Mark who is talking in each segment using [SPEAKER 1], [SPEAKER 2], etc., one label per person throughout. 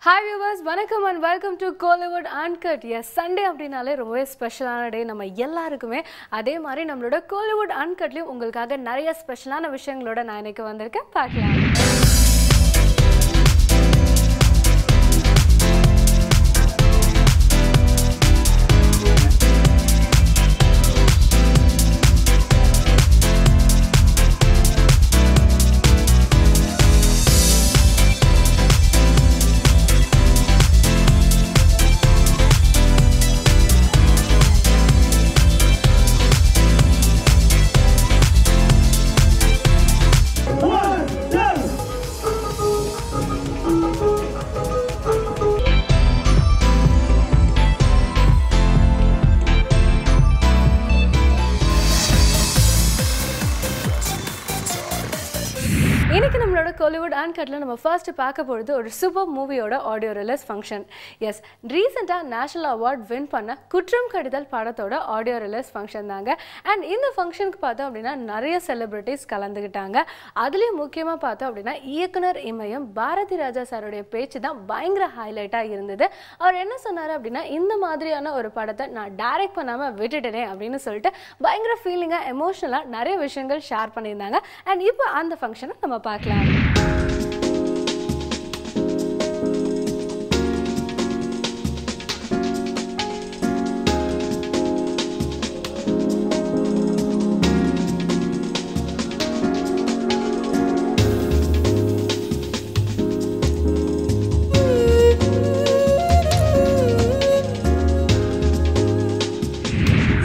[SPEAKER 1] Hi viewers, வணக்கம் and welcome to Kollywood Uncut. Yes, Sunday அப்படினாலே ரொம்ப ஸ்பெஷலான டே நம்ம எல்லாருக்குமே. அதே மாதிரி நம்மளோட Kollywood Uncutலயும் உங்களுக்காக நிறைய ஸ்பெஷலான விஷயங்களோட நான் இன்னைக்கு வந்திருக்கேன். பார்க்கலாம். இன்னைக்கு நம்மளோட Kollywood Uncutல நம்ம ஃபர்ஸ்ட் பார்க்க போறது ஒரு சூப்பர் மூவியோட ஆடியோ ரிலீஸ் ஃபங்க்ஷன். எஸ், ரீசெண்டா நேஷனல் அவார்ட் வின் பண்ண குற்றம் கடிதல் படத்தோட ஆடியோ ரிலீஸ் ஃபங்க்ஷன் தாங்க. அண்ட் இந்த ஃபங்க்ஷனுக்கு பார்த்தோம் அப்படின்னா நிறைய செலிபிரிட்டிஸ் கலந்துக்கிட்டாங்க. அதுலேயும் முக்கியமாக பார்த்தோம் அப்படின்னா இயக்குனர் இமயம் பாரதி ராஜா சாருடைய பேச்சு தான் பயங்கர ஹைலைட்டாக இருந்தது. அவர் என்ன சொன்னார் அப்படின்னா, இந்த மாதிரியான ஒரு படத்தை நான் டைரக்ட் பண்ணாமல் விட்டுட்டேனே அப்படின்னு சொல்லிட்டு பயங்கர ஃபீலிங்காக எமோஷனலாக நிறைய விஷயங்கள் ஷேர் பண்ணியிருந்தாங்க. அண்ட் இப்போ அந்த ஃபங்க்ஷனை நம்ம பார்க்கலாம்.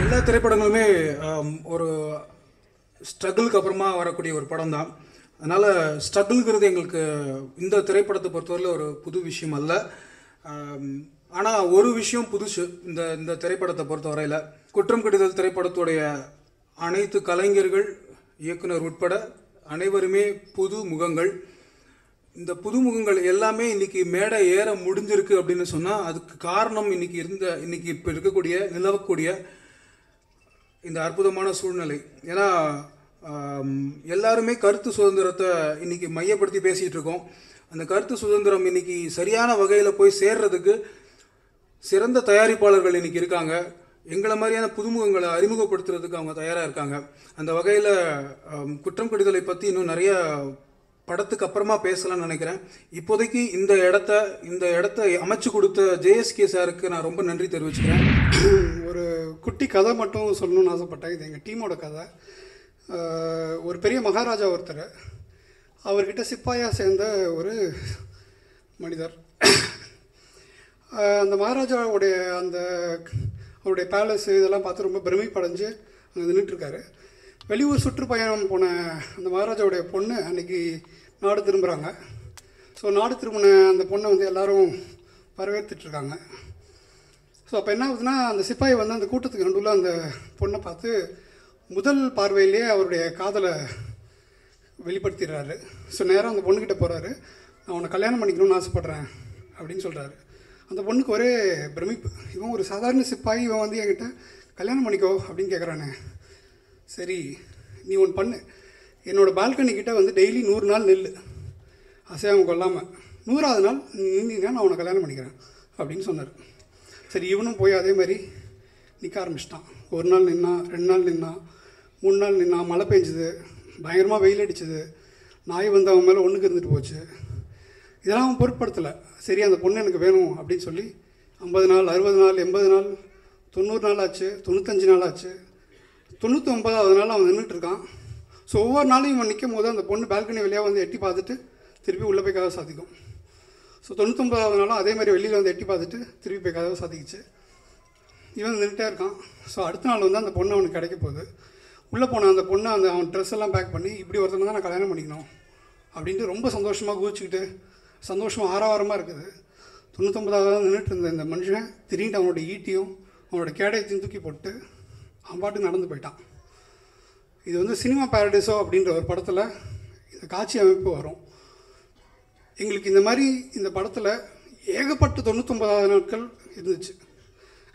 [SPEAKER 2] எல்லா திரைப்படங்களுமே ஒரு ஸ்ட்ரகிளுக்கு அப்புறமா வரக்கூடிய ஒரு படம் தான். அதனால் ஸ்ட்ரகிள்ங்கிறது எங்களுக்கு இந்த திரைப்படத்தை பொறுத்தவரையில் ஒரு புது விஷயம் அல்ல. ஆனால் ஒரு விஷயம் புதுசு இந்த திரைப்படத்தை பொறுத்தவரையில். குற்றம் கடிதல் திரைப்படத்துடைய அனைத்து கலைஞர்கள், இயக்குனர் உட்பட அனைவருமே புது முகங்கள். இந்த புதுமுகங்கள் எல்லாமே இன்றைக்கி மேடை ஏற முடிஞ்சிருக்கு அப்படின்னு சொன்னால் அதுக்கு காரணம் இன்றைக்கி இப்போ இருக்கக்கூடிய நிலவக்கூடிய இந்த அற்புதமான சூழ்நிலை. ஏன்னா எல்லாருமே கருத்து சுதந்திரத்தை இன்றைக்கி மையப்படுத்தி பேசிகிட்டு இருக்கோம். அந்த கருத்து சுதந்திரம் இன்றைக்கி சரியான வகையில் போய் சேர்றதுக்கு சிறந்த தயாரிப்பாளர்கள் இன்றைக்கி இருக்காங்க. எங்களை மாதிரியான புதுமுகங்களை அறிமுகப்படுத்துறதுக்கு அவங்க தயாராக இருக்காங்க. அந்த வகையில் குற்றம் கடிதலை பற்றி இன்னும் நிறைய படத்துக்கு அப்புறமா பேசலாம்னு நினைக்கிறேன். இப்போதைக்கு இந்த இடத்த அமைச்சு கொடுத்த ஜேஎஸ்கே சாருக்கு நான் ரொம்ப நன்றி தெரிவிச்சுக்கிறேன்.
[SPEAKER 3] ஒரு குட்டி கதை மட்டும் சொல்லணும்னு ஆசைப்பட்டேன். இது எங்கள் டீமோட கதை. ஒரு பெரிய மகாராஜா ஒருத்தர், அவர்கிட்ட சிப்பாயாக சேர்ந்த ஒரு மனிதர். அந்த மகாராஜாவுடைய அவருடைய பேலஸ் இதெல்லாம் பார்த்து ரொம்ப பெருமைப்படைஞ்சு அங்கே நின்றுட்டுருக்காரு. வெளியூர் சுற்றுப்பயணம் போன அந்த மகாராஜாவுடைய பொண்ணு அன்றைக்கி நாடு திரும்புகிறாங்க. ஸோ நாடு திரும்பின அந்த பொண்ணை எல்லோரும் வரவேற்றுட்ருக்காங்க. ஸோ அப்போ என்ன ஆகுதுன்னா, அந்த சிப்பாய் அந்த கூட்டத்துக்கு நடுவில் அந்த பொண்ணை பார்த்து முதல் பார்வையிலேயே அவருடைய காதலை வெளிப்படுத்திடுறாரு. ஸோ நேராக அந்த பொண்ணுக்கிட்ட போகிறாரு. நான் உன்னை கல்யாணம் பண்ணிக்கணும்னு ஆசைப்பட்றேன் அப்படின்னு சொல்கிறாரு. அந்த பொண்ணுக்கு ஒரே பிரமிப்பு. இவன் ஒரு சாதாரண சிப்பாய், இவன் என்கிட்ட கல்யாணம் பண்ணிக்கோ அப்படின்னு கேட்குறானே. சரி, நீ ஒன்று பண்ணு, என்னோடய பால்கனிக்கிட்ட டெய்லி 100 நாள் நெல் அசையாமல் கொள்ளாமல் 100ஆவது நாள் நின்னா நான் உன்னை கல்யாணம் பண்ணிக்கிறேன் அப்படின்னு சொன்னார். சரி, இவனும் போய் அதே மாதிரி நிற்க ஆரம்பிச்சிட்டான். 1 நாள் நின்னா, 2 நாள் நின்னா, 3 நாள் நின்னா. மழை பெஞ்சுது, பயங்கரமாக வெயில் அடிச்சுது, நாய் அவன் மேலே ஒன்றுக்கு இருந்துட்டு போச்சு. இதெல்லாம் அவன் பொருட்படுத்தலை. சரி, அந்த பொண்ணு எனக்கு வேணும் அப்படின்னு சொல்லி 50 நாள், 60 நாள், 80 நாள், 90 நாள் ஆச்சு, 95 நாள் ஆச்சு, 99வது நாள் அவன் நின்றுட்டுருக்கான். ஸோ ஒவ்வொரு நாளும் இவன் நிற்கும் போது அந்த பொண்ணு பால்கனி வழியாக எட்டி பார்த்துட்டு திருப்பி உள்ளே போய் கதவை சாத்திக்கும். ஸோ 99வது நாளும் அதே மாதிரி வெளியில் எட்டி பார்த்துட்டு திருப்பி போய் கதவை சாத்திக்கிச்சு. இவன் நின்றுட்டே இருக்கான். ஸோ அடுத்த நாள் அந்த பொண்ணு அவனுக்கு கிடைக்க போகுது. உள்ளே போன அந்த பொண்ணு அவன் ட்ரெஸ் எல்லாம் பேக் பண்ணி, இப்படி ஒருத்தனை தான் நான் கல்யாணம் பண்ணிக்கணும் அப்படின்ட்டு ரொம்ப சந்தோஷமாக குதிச்சுக்கிட்டு சந்தோஷமாக ஆரவாரமாக இருக்குது. 99வது நின்றுட்டு இருந்த இந்த மனுஷன் திடீர்னு அவனோட ஈட்டியும் அவனோட கேடயத்தையும் தூக்கி போட்டு அவன் பாட்டுக்கு நடந்து போயிட்டான். இது சினிமா பாரடைஸோ அப்படின்ற ஒரு படத்தில் இந்த காட்சி அமைப்பு வரும். எங்களுக்கு இந்த மாதிரி இந்த படத்தில் ஏகப்பட்ட 99வது நாட்கள் இருந்துச்சு.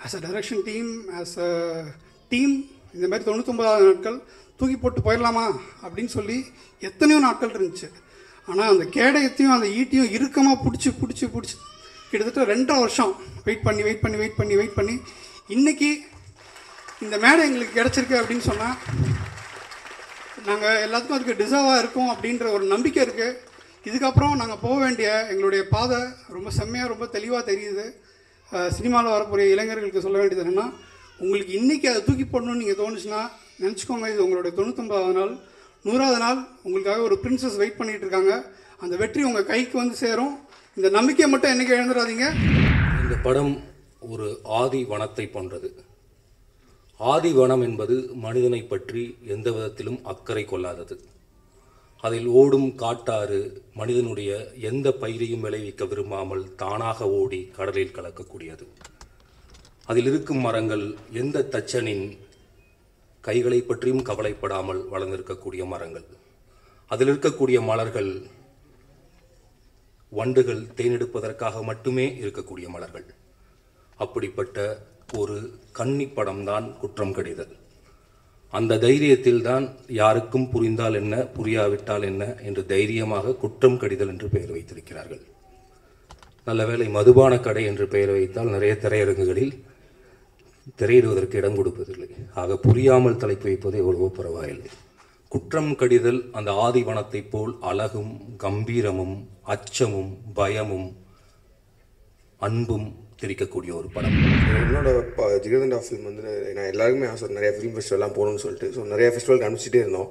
[SPEAKER 3] As a direction team, as a team இந்த மாதிரி 99வது நாட்கள் தூக்கி போட்டு போயிடலாமா அப்படின்னு சொல்லி எத்தனையோ நாட்கள் இருந்துச்சு. ஆனால் அந்த கேடயத்தையும் அந்த ஈட்டியும் இறுக்கமாக பிடிச்சி கிட்டத்தட்ட 2.5 வருஷம் வெயிட் பண்ணி இன்றைக்கி இந்த மேடை எங்களுக்கு கிடச்சிருக்கு அப்படின்னு சொன்னால் நாங்கள் எல்லாத்துக்கும் அதுக்கு டிசர்வாக இருக்கோம் அப்படின்ற ஒரு நம்பிக்கை இருக்குது. இதுக்கப்புறம் நாங்கள் போக வேண்டிய எங்களுடைய பாதை ரொம்ப செம்மையாக ரொம்ப தெளிவாக தெரியுது. சினிமாவில் வரக்கூடிய இளைஞர்களுக்கு சொல்ல வேண்டியது என்னென்னா, உங்களுக்கு இன்றைக்கி அதை தூக்கி போடணும்னு நீங்கள் தோணுச்சுன்னா நினச்சிக்கோங்க, இது உங்களுடைய 99வது நாள், 100வது நாள் உங்களுக்காக ஒரு பிரின்சஸ் வெயிட் பண்ணிகிட்டு இருக்காங்க. அந்த வெற்றி உங்கள் கைக்கு வந்து சேரும். இந்த நம்பிக்கையை மட்டும் என்றைக்கு இழந்துடாதீங்க.
[SPEAKER 4] இந்த படம் ஒரு ஆதி வனத்தை போன்றது. ஆதி வனம் என்பது மனிதனை பற்றி எந்த விதத்திலும் அக்கறை கொள்ளாதது. அதில் ஓடும் காட்டாறு மனிதனுடைய எந்த பயிரையும் விளைவிக்க விரும்பாமல் தானாக ஓடி கடலில் கலக்கக்கூடியது. அதில் இருக்கும் மரங்கள் எந்த தச்சனின் கைகளை பற்றியும் கவலைப்படாமல் வளர்ந்திருக்கக்கூடிய மரங்கள். அதில் இருக்கக்கூடிய மலர்கள் வண்டுகள் தேனெடுப்பதற்காக மட்டுமே இருக்கக்கூடிய மலர்கள். அப்படிப்பட்ட ஒரு கன்னி படம்தான் குற்றம் கடிதல். அந்த தைரியத்தில் தான் யாருக்கும் புரிந்தால் என்ன புரியாவிட்டால் என்ன என்று தைரியமாக குற்றம் கடிதல் என்று பெயர் வைத்திருக்கிறார்கள். நல்ல வேளை மதுபான கடை என்று பெயர் வைத்தால் நிறைய திரையரங்குகளில் திரையிடுவதற்கு இடம் கொடுப்பதில்லை. ஆக புரியாமல் தலைப்பு வைப்பது எவ்வளவோ பரவாயில்லை. குற்றம் கடிதல் அந்த ஆதிவனத்தை போல் அழகும் கம்பீரமும் அச்சமும் பயமும் அன்பும் தெரிவிக்கக்கூடிய ஒரு படம்.
[SPEAKER 5] என்னோட ஜிகர்தண்டா ஃபிலிம் வந்து நான் எல்லாருக்குமே ஆசை, நிறையா ஃபிலிம் ஃபெஸ்டிவல்லாம் போகணும்னு சொல்லிட்டு. ஸோ நிறையா ஃபெஸ்டிவலுக்கு அனுப்பிச்சிட்டே இருந்தோம்.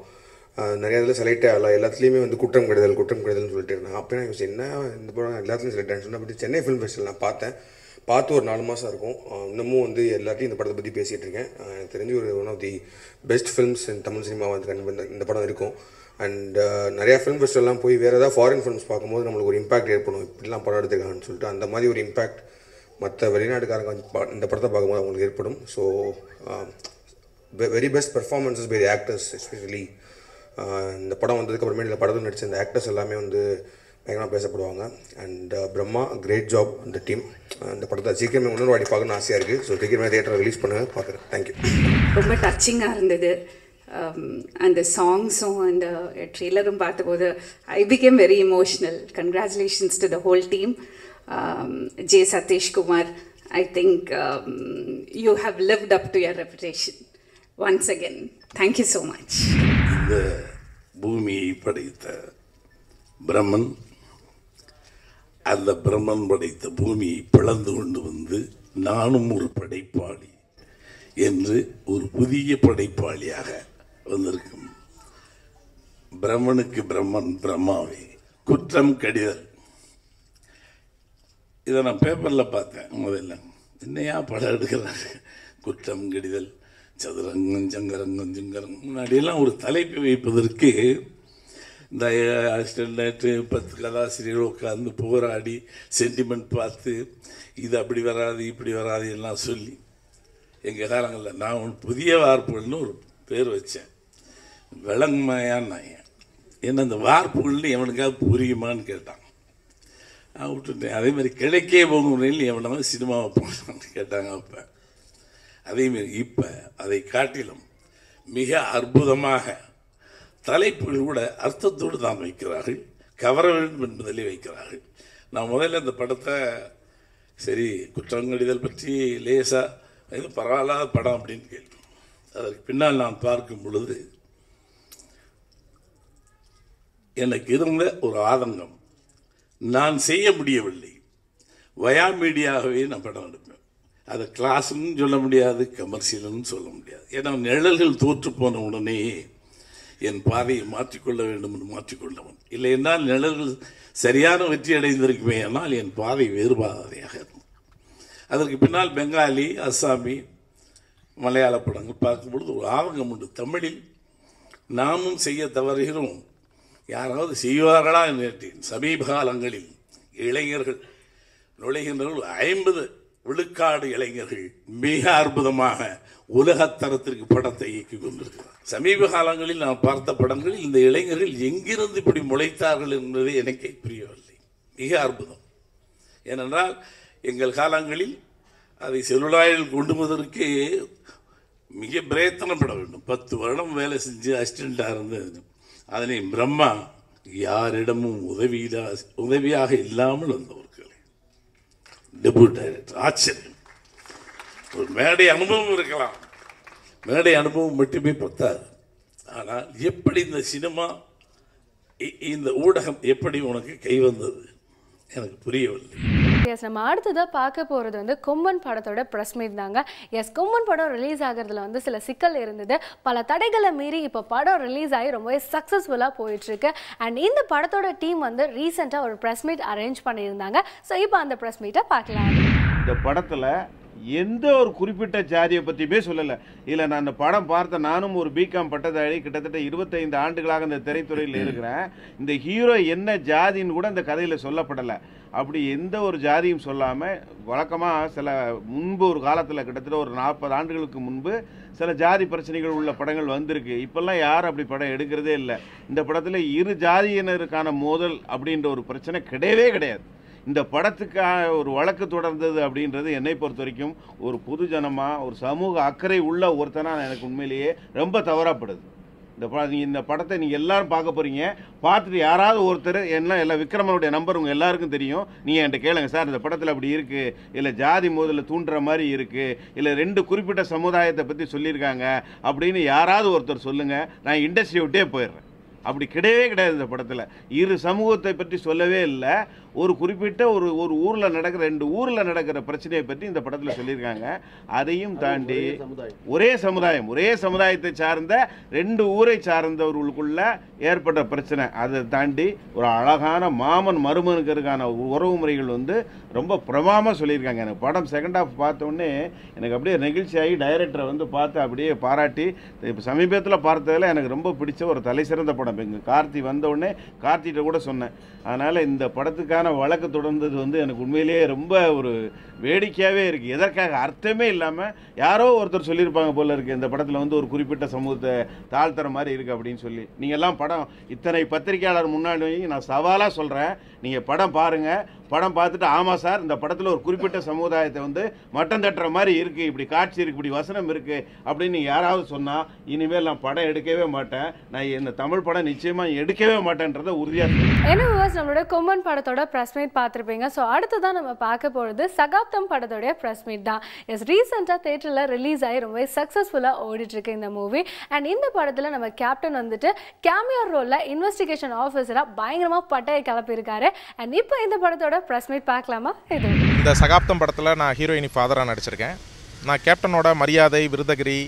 [SPEAKER 5] நிறையா இதில் செலக்டே ஆகலாம். எல்லாத்துலேயுமே வந்து குற்றம் கடிதல்னு சொல்லிட்டு இருந்தாங்க. அப்போ நான் யோசிச்சு என்ன இந்த படம் எல்லாத்துலேயும் செலக்ட் ஆகிடுச்சு. அப்படி சென்னை ஃபிலிம் ஃபெஸ்டிவல் நான் பார்த்து ஒரு 4 மாதம் இருக்கும். இன்னமும் வந்து எல்லாத்தையும் இந்த படத்தை பற்றி பேசிகிட்டு இருக்கேன். எனக்கு தெரிஞ்சு ஒரு one of the best films in Tamil cinema வந்து கண்டிப்பாக இந்த படம் இருக்கும். அண்ட் நிறையா ஃபிலிம் ஃபெஸ்டிவல்லாம் போய் வேறு ஏதாவது ஃபாரின் ஃபிலிம்ஸ் பார்க்கும்போது நம்மளுக்கு ஒரு இம்பாக்ட் ஏற்படும், இப்படிலாம் படம் எடுத்துருக்காங்கன்னு சொல்லிட்டு. அந்த மாதிரி ஒரு இம்பாக்ட் மற்ற வெளிநாட்டுக்காரங்க இந்த படத்தை பார்க்கும்போது அவங்களுக்கு ஏற்படும். So very best performances by the actors especially. இந்த படம் வந்ததுக்கப்புறமே இந்த படத்தில் நடித்த இந்த ஆக்டர்ஸ் எல்லாமே வந்து பயங்கரமாக பேசப்படுவாங்க. அண்ட் பிரம்மா கிரேட் ஜாப் அந்த டீம். இந்த படத்தை சீக்கிரமே இன்னொரு வாட்டி பார்க்கணும்னு ஆசையாக இருக்குது. ஸோ சீக்கிரமே தியேட்டர் ரிலீஸ் பண்ண பார்க்குறேன். தேங்க்யூ.
[SPEAKER 6] ரொம்ப டச்சிங்காக இருந்தது. அந்த சாங்ஸும் அந்த ட்ரெய்லரும் பார்த்தபோது I became very emotional. Congratulations to the whole team. J. Satish Kumar, I think you have lived up to your reputation once again. Thank you so much.
[SPEAKER 7] இந்த பூமியை படைத்த பிரம்மன், அந்த பிரம்மன் படைத்த பூமியை பிளந்து கொண்டு வந்து நானும் ஒரு படைப்பாளி என்று ஒரு புதிய படைப்பாளியாக வந்திருக்கும் பிரம்மனுக்கு பிரம்மன் பிரம்மாவே. குற்றம் கடிதல் இதை நான் பேப்பரில் பார்த்தேன். முதல்ல என்னையா படம் எடுக்கிறாங்க, குற்றம் கடிதல், சதுரங்கம் சங்கரங்கம் சிங்கரங்கம். முன்னாடியெல்லாம் ஒரு தலைப்பு வைப்பதற்கு இந்த அசிஸ்டன்ட் 10 கதாசிரியர்கள் உட்காந்து போராடி சென்டிமெண்ட் பார்த்து இது அப்படி வராது இப்படி வராது எல்லாம் சொல்லி எங்கள் காலங்களில் நான் ஒரு புதிய வார்ப்புகள்னு ஒரு பேர் வச்சேன். விளங்குமையான்னு நான் என்ன அந்த வார்ப்புகள்னு எவனுக்காவது புரியுமான்னு கேட்டான். நான் விட்டுட்டேன். அதேமாதிரி கிழக்கே போகும் முறையில் எவனாவது சினிமாவை போனான்னு கேட்டாங்க. அப்போ அதேமாரி இப்போ அதை காட்டிலும் மிக அற்புதமாக தலைப்புகள் கூட அர்த்தத்தோடு தான் வைக்கிறார்கள், கவர வேண்டும் என்பதிலே வைக்கிறார்கள். நான் முதல்ல இந்த படத்தை சரி குற்றங்கடிதல் பற்றி லேசாக இது பரவாயில்லாத படம் அப்படின்னு கேட்டேன். அதற்கு பின்னால் நான் பார்க்கும் பொழுது எனக்கு இருந்த ஒரு ஆதங்கம், நான் செய்ய முடியவில்லை. வயா மீடியாகவே நான் படம் எடுப்பேன். அதை கிளாஸ்ன்னு சொல்ல முடியாது, கமர்ஷியல்னு சொல்ல முடியாது. ஏன்னா நிழல்கள் தோற்று போன உடனேயே என் பாதையை மாற்றிக்கொள்ள வேண்டும் என்று மாற்றிக்கொள்ளவன். இல்லை என்றால் நிழல்கள் சரியான வெற்றி அடைந்திருக்குமே ஆனால் என் பாதை வேறுபாதையாக இருக்கும். அதற்கு பின்னால் பெங்காலி, அஸ்ஸாமி, மலையாள படங்கள் பார்க்கும்பொழுது ஒரு ஆதங்கம் உண்டு. தமிழில் நாமும் செய்ய தவறுகிறோம், யாராவது செய்வார்களா என்று கேட்டேன். சமீப காலங்களில் இளைஞர்கள் நுழைகின்றவர்கள் 50 விழுக்காடு இளைஞர்கள் மிக அற்புதமாக உலகத்தரத்திற்கு படத்தை இயக்கி கொண்டிருக்கிறார். சமீப காலங்களில் நான் பார்த்த படங்களில் இந்த இளைஞர்கள் எங்கிருந்து இப்படி முளைத்தார்கள் என்பது எனக்கே புரியவில்லை. மிக அற்புதம். ஏனென்றால் எங்கள் காலங்களில் அதை செல்லுலாயில் கொண்டு வருவதற்கு மிக பிரயத்தனப்பட வேண்டும். 10 வருடம் வேலை செஞ்சு அசிஸ்டண்டாக இருந்தது. அதனை பிரம்மா யாரிடமும் உதவியாக இல்லாமல் வந்தவர்கள். டெபியூட் டைரக்டர், ஆச்சரியம். ஒரு மேடை அனுபவம் இருக்கலாம், மேடை அனுபவம் மட்டுமே பத்தாது. ஆனால் எப்படி இந்த சினிமா, இந்த ஊடகம் எப்படி உனக்கு கை வந்தது எனக்கு புரியவில்லை.
[SPEAKER 1] எஸ், நம்ம அடுத்ததாக பார்க்க போகிறது வந்து கொம்பன் படத்தோட ப்ரெஸ் மீட் தாங்க. எஸ், கொம்பன் படம் ரிலீஸ் ஆகிறதுல வந்து சில சிக்கல் இருந்தது. பல தடைகளை மீறி இப்போ படம் ரிலீஸ் ஆகி ரொம்பவே சக்ஸஸ்ஃபுல்லாக போயிட்டுருக்கு. அண்ட் இந்த படத்தோட டீம் வந்து ரீசெண்டாக ஒரு ப்ரெஸ் மீட் அரேஞ்ச் பண்ணியிருந்தாங்க. ஸோ இப்போ அந்த ப்ரெஸ் மீட்டை பார்க்கலாம்.
[SPEAKER 8] இந்த படத்தில் எந்த ஒரு குறிப்பிட்ட ஜாதியை பற்றியுமே சொல்லலை. இல்லை, நான் அந்த படம் பார்த்த நானும் ஒரு பிகாம் பட்டதாரி, கிட்டத்தட்ட 25 ஆண்டுகளாக இந்த திரைத்துறையில் இருக்கிறேன். இந்த ஹீரோ என்ன ஜாதின்னு கூட இந்த கதையில் சொல்லப்படலை. அப்படி எந்த ஒரு ஜாதியும் சொல்லாமல் வழக்கமாக சில முன்பு ஒரு காலத்தில் கிட்டத்தட்ட ஒரு 40 ஆண்டுகளுக்கு முன்பு சில ஜாதி பிரச்சனைகள் உள்ள படங்கள் வந்திருக்கு. இப்போல்லாம் யாரும் அப்படி படம் எடுக்கிறதே இல்லை. இந்த படத்தில் இரு ஜாதியினருக்கான மோதல் அப்படின்ற ஒரு பிரச்சனை கிடையவே கிடையாது. இந்த படத்துக்காக ஒரு வழக்கு தொடர்ந்தது அப்படின்றது என்னை பொறுத்த வரைக்கும் ஒரு பொதுஜனமாக ஒரு சமூக அக்கறை உள்ள ஒருத்தனாக எனக்கு உண்மையிலேயே ரொம்ப தவறாப்படுது. இந்த படத்தை நீங்கள் எல்லாரும் பார்க்க போகிறீங்க. பார்த்துட்டு யாராவது ஒருத்தர் எல்லா விக்ரமனுடைய நம்பர் உங்கள் எல்லாருக்கும் தெரியும். நீங்கள் என்கிட்ட கேளுங்க, சார் இந்த படத்தில் அப்படி இருக்குது, இல்லை ஜாதி மோதலில் தூண்டுற மாதிரி இருக்குது, இல்லை 2 குறிப்பிட்ட சமுதாயத்தை பற்றி சொல்லியிருக்காங்க அப்படின்னு யாராவது ஒருத்தர் சொல்லுங்கள், நான் இண்டஸ்ட்ரி விட்டே போயிடுறேன். அப்படி கிடையவே கிடையாது. இந்த படத்தில் இரு சமூகத்தை பற்றி சொல்லவே இல்லை. ஒரு குறிப்பிட்ட ஒரு ஊரில் நடக்கிற 2 ஊரில் நடக்கிற பிரச்சனையை பற்றி இந்த படத்தில் சொல்லியிருக்காங்க. அதையும் தாண்டி ஒரே சமுதாயத்தை சார்ந்த 2 ஊரை சார்ந்தவர்களுக்குள்ள ஏற்பட்ட பிரச்சனை, அதை தாண்டி ஒரு அழகான மாமன் மருமனுக்கிறதுக்கான உறவு முறைகள் வந்து ரொம்ப பிரமாமாக சொல்லியிருக்காங்க. எனக்கு படம் செகண்ட் ஹாஃப் பார்த்தோன்னே எனக்கு அப்படியே நெகிழ்ச்சியாகி டைரக்டரை வந்து பார்த்து அப்படியே பாராட்டி, இப்போ சமீபத்தில் பார்த்ததில் எனக்கு ரொம்ப பிடிச்ச ஒரு தலை சிறந்த படம். இங்கே கார்த்தி வந்தவுடனே கார்த்திகிட்ட கூட சொன்னேன். அதனால் இந்த படத்துக்கான வழக்கு தொடர்ந்தது வந்து எனக்கு உண்மையிலேயே ரொம்ப ஒரு வேடிக்கையாகவே இருக்குது. எதற்காக அர்த்தமே இல்லாமல் யாரோ ஒருத்தர் சொல்லியிருப்பாங்க போல இருக்குது, இந்த படத்தில் வந்து ஒரு குறிப்பிட்ட சமூகத்தை தாழ்த்துற மாதிரி இருக்குது அப்படின்னு சொல்லி. நீங்கள் எல்லாம் படம் இத்தனை பத்திரிகையாளர் முன்னாடி நான் சவாலாக சொல்கிறேன், நீங்கள் படம் பாருங்கள். படம் பார்த்துட்டு ஆமாம் சார் இந்த படத்தில் ஒரு குறிப்பிட்ட சமுதாயத்தை வந்து மட்டம் தட்டுற மாதிரி இருக்குது, இப்படி காட்சி இருக்குது, இப்படி வசனம் இருக்குது அப்படின்னு நீங்கள் யாராவது சொன்னால் இனிமேல் நான் படம் எடுக்கவே மாட்டேன். நான் இந்த தமிழ் படம் நிச்சயமாக எடுக்கவே மாட்டேன்றதை உறுதியாக
[SPEAKER 1] என்ன வியூவர்ஸ், நம்மளோட கொம்பன் படத்தோட ப்ரெஸ் மீட் பார்த்துருப்பீங்க. ஸோ அடுத்ததான் நம்ம பார்க்க போகிறது சகாப்தம் படத்தோடைய ப்ரெஸ் மீட் தான். எஸ், ரீசெண்டாக தேட்டரில் ரிலீஸ் ஆகி ரொம்ப சக்ஸஸ்ஃபுல்லாக ஓடிட்டுருக்கு இந்த மூவி. அண்ட் இந்த படத்தில் நம்ம கேப்டன் வந்துட்டு கேமியோ ரோலில் இன்வெஸ்டிகேஷன் ஆஃபீஸராக பயங்கரமாக பட்டையை கிளப்பியிருக்காரு. அண்ட் இப்போ இந்த படத்தோட ப்ரெஸ் மீட் பார்க்கலாமா?
[SPEAKER 9] இந்த சகாப்தம் படத்தில் நான் ஹீரோயினி ஃபாதராக நடிச்சிருக்கேன். நான் கேப்டனோட மரியாதை, விருதகிரி,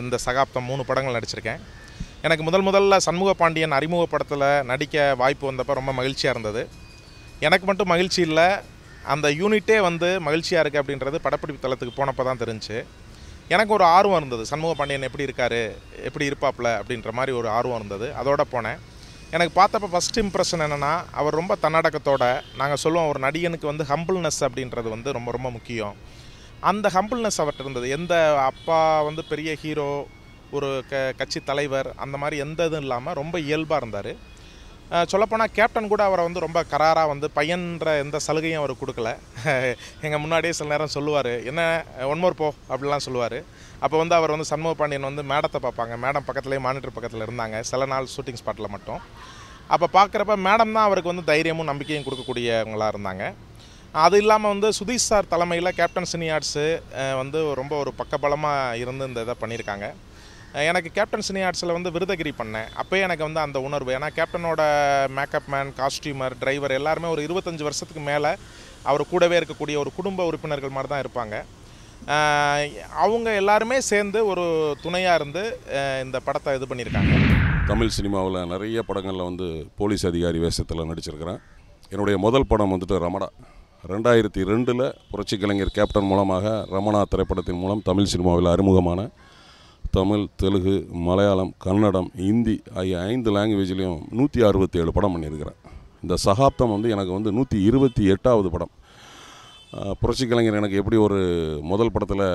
[SPEAKER 9] இந்த சகாப்தம் 3 படங்கள் நடிச்சிருக்கேன். எனக்கு முதல்ல சண்முக பாண்டியன் அறிமுக படத்தில் நடிக்க வாய்ப்பு வந்தப்போ ரொம்ப மகிழ்ச்சியாக இருந்தது. எனக்கு மட்டும் மகிழ்ச்சி இல்லை, அந்த யூனிட்டே வந்து மகிழ்ச்சியாக இருக்குது அப்படின்றது படப்பிடிப்பு தளத்துக்கு போனப்போ தான் தெரிஞ்சு. எனக்கு ஒரு ஆர்வம் இருந்தது, சண்முக பாண்டியன் எப்படி இருக்கார், எப்படி இருப்பாப்ல அப்படின்ற மாதிரி ஒரு ஆர்வம் இருந்தது. அதோட போனேன். எனக்கு பார்த்தப்போ ஃபஸ்ட் இம்ப்ரெஷன் என்னென்னா, அவர் ரொம்ப தன்னடக்கத்தோட, நாங்கள் சொல்லுவோம் ஒரு நடிகனுக்கு வந்து ஹம்பிள்னஸ் அப்படின்றது வந்து ரொம்ப ரொம்ப முக்கியம். அந்த ஹம்பிள்னஸ் அவர்கிட்ட இருந்தது. எந்த அப்பா வந்து பெரிய ஹீரோ, ஒரு கட்சி தலைவர், அந்த மாதிரி எந்த இதுவும் இல்லாமல் ரொம்ப இயல்பாக இருந்தார். சொல்லப்போனால் கேப்டன் கூட அவரை வந்து ரொம்ப கராராக வந்து பையன்ற எந்த சலுகையும் அவர் கொடுக்கல. எங்கள் முன்னாடியே சில நேரம் சொல்லுவார், என்ன ஒன் மோர் போ அப்படிலாம் சொல்லுவார். அப்போ வந்து அவர் வந்து சண்முக பாண்டியன் வந்து மேடத்தை பார்ப்பாங்க. மேடம் பக்கத்துலேயே மானிட்டர் பக்கத்தில் இருந்தாங்க சில நாள் ஷூட்டிங் ஸ்பாட்டில் மட்டும். அப்போ பார்க்குறப்ப மேடம் தான் அவருக்கு வந்து தைரியமும் நம்பிக்கையும் கொடுக்கக்கூடியவங்களாக இருந்தாங்க. அது இல்லாமல் வந்து சுதீஷ் சார் தலைமையில் கேப்டன் சினி ஆர்ட்ஸு வந்து ரொம்ப ஒரு பக்கபலமாக இருந்து இந்த இதை பண்ணியிருக்காங்க. எனக்கு கேப்டன் சினி ஆர்ட்ஸில் வந்து விருதகிரி பண்ணேன். அப்போயே எனக்கு வந்து அந்த உணர்வு, ஏன்னா கேப்டனோட மேக்கப் மேன், காஸ்டியூமர், டிரைவர் எல்லாருமே ஒரு 25 வருஷத்துக்கு மேலே அவர் கூடவே இருக்கக்கூடிய ஒரு குடும்ப உறுப்பினர்கள் மாதிரி தான் இருப்பாங்க. அவங்க எல்லாருமே சேர்ந்து ஒரு துணையாக இருந்து இந்த படத்தை இது பண்ணியிருக்காங்க.
[SPEAKER 10] தமிழ் சினிமாவில் நிறைய படங்களில் வந்து போலீஸ் அதிகாரி வேஷத்தில் நடிச்சிருக்கிறேன். என்னுடைய முதல் படம் வந்துட்டு ரமணா. 2002 புரட்சி கலைஞர் கேப்டன் மூலமாக ரமணா திரைப்படத்தின் மூலம் தமிழ் சினிமாவில் அறிமுகமான தமிழ், தெலுங்கு, மலையாளம், கன்னடம், ஹிந்தி ஆகிய 5 லாங்குவேஜ்லேயும் 167 படம் பண்ணியிருக்கிறேன். இந்த சகாப்தம் வந்து எனக்கு வந்து 128வது படம். புரட்சி கலைஞர் எனக்கு எப்படி ஒரு முதல் படத்தில்